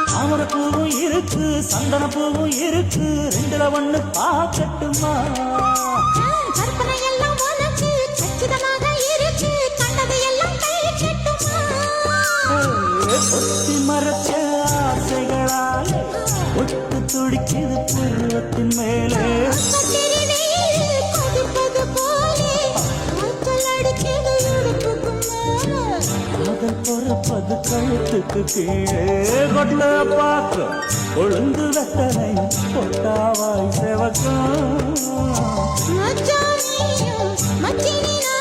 தாமர பூவும் இருக்கு சந்தன பூவும் இருக்கு ரெண்டுல ஒண்ணு பார்க்கட்டுமா கற்பனை எல்லாம் உனக்கு கச்சிதமாக இருக்கு கண்டது எல்லாம் கை கட்டுமா ஒத்தி மறைச்ச ஆசைகளால் ஒட்டு துடிக்குது பருவத்தின் மேலே கத்திரி வெயில் கொதிப்பது போலே காய்ச்சல் அடிக்குது இடுப்புக்கு மேலே காதல் பொறப்பது கழுத்துக்கு கீழே கொள்ள பார்க்க கொழுந்து வெத்தனை பொட்டாவாய் செவக்கும் மச்சானியும் மச்சினினா